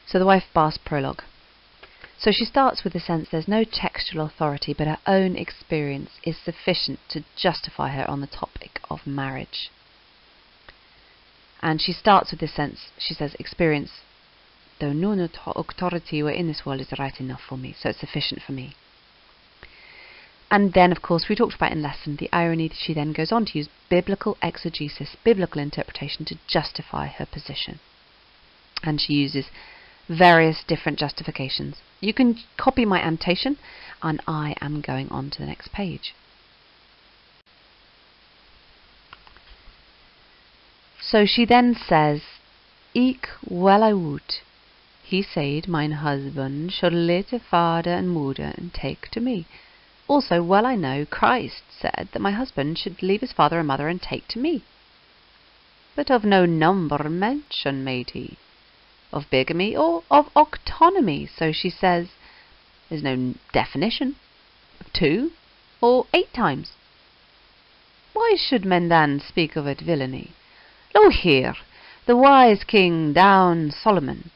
So the wife bars prologue. So she starts with the sense there's no textual authority, but her own experience is sufficient to justify her on the topic of marriage. And she starts with this sense, she says, experience, though no authority were in this world, is right enough for me, so it's sufficient for me. And then, of course, we talked about in lesson the irony that she then goes on to use biblical exegesis, biblical interpretation, to justify her position. And she uses various different justifications. You can copy my annotation, and I am going on to the next page. So she then says, Ik well I would, he said, mine husband should let a father and mother and take to me. Also well I know Christ said that my husband should leave his father and mother and take to me. But of no number mention made he, of bigamy or of autonomy. So she says there's no definition of 2 or 8 times. Why should men then speak of it villainy? Lo here, the wise king down Solomon,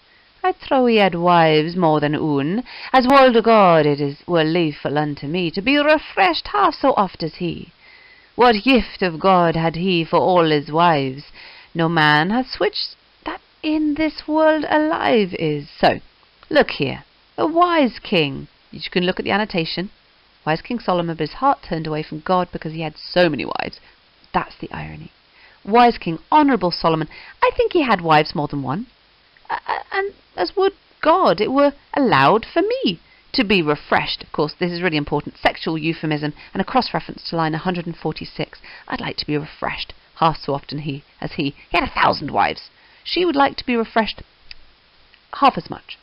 I trow he had wives more than one, as wold to God it is were leeful unto me to be refreshed half so oft as he. What gift of God had he for all his wives? No man hath switched that in this world alive is. So, look here, a wise king. You can look at the annotation. Wise King Solomon, but his heart turned away from God because he had so many wives. That's the irony. Wise King, honourable Solomon, I think he had wives more than one. And as would God, it were allowed for me to be refreshed. Of course, this is really important. Sexual euphemism and a cross-reference to line 146. I'd like to be refreshed half so often as he. He had 1,000 wives. She would like to be refreshed half as much.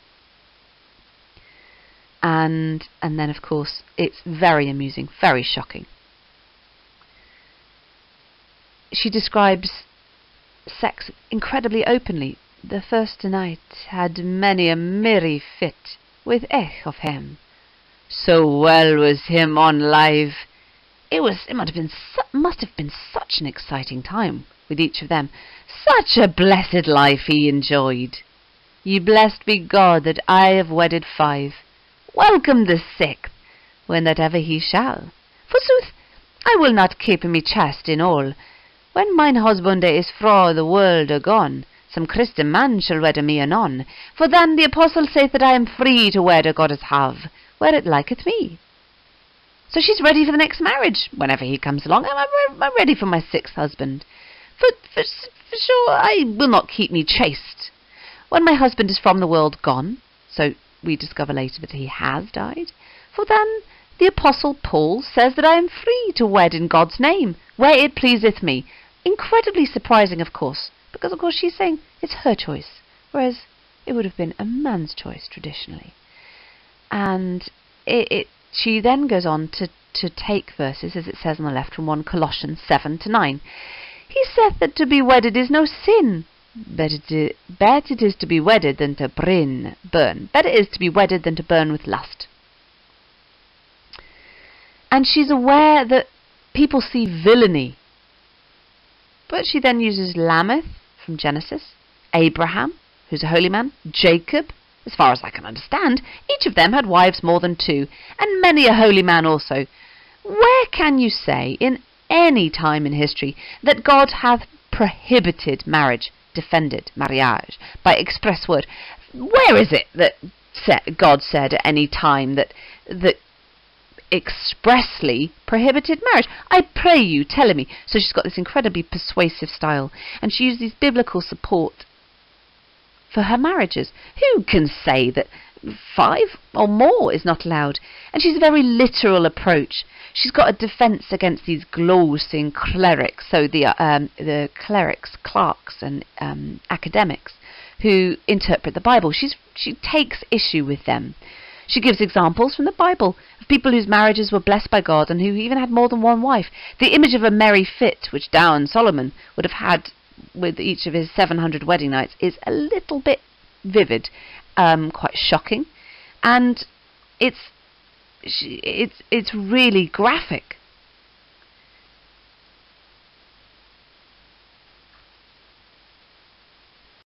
And then, of course, it's very amusing, very shocking. She describes sex incredibly openly. The first night had many a merry fit with ech of him. So well was him on live. It must have been such an exciting time with each of them. Such a blessed life he enjoyed. Ye blessed be God that I have wedded 5. Welcome the 6th, when that ever he shall. Forsooth, I will not keep me chaste in all. When mine husband is fra the world agone, some Christian man shall wed me anon. For then the apostle saith that I am free to wed a goddess have, where it liketh me. So she's ready for the next marriage, whenever he comes along. I'm ready for my 6th husband. For sure I will not keep me chaste. When my husband is from the world gone, so we discover later that he has died, for then the apostle Paul says that I am free to wed in God's name, where it pleaseth me. Incredibly surprising, of course, because of course she's saying it's her choice, whereas it would have been a man's choice traditionally. And she then goes on to take verses, as it says on the left, from 1 Colossians 7-9. He saith that to be wedded is no sin. Better it is to be wedded than to burn. Better is to be wedded than to burn with lust. And she's aware that people see villainy. But she then uses Lamech from Genesis, Abraham, who's a holy man, Jacob. As far as I can understand, each of them had wives more than 2, and many a holy man also. Where can you say, in any time in history, that God hath prohibited marriage, defended mariage, by express word? Where is it that God said at any time that expressly prohibited marriage? I pray you, tell me. So she's got this incredibly persuasive style, and she used these biblical support for her marriages. Who can say that 5 or more is not allowed? And she's a very literal approach. She's got a defence against these glossing clerics, so the clerics, clerks and academics who interpret the Bible. She takes issue with them. She gives examples from the Bible of people whose marriages were blessed by God and who even had more than one wife. The image of a merry fit, which Down Solomon would have had with each of his 700 wedding nights, is a little bit vivid, quite shocking, and it's really graphic.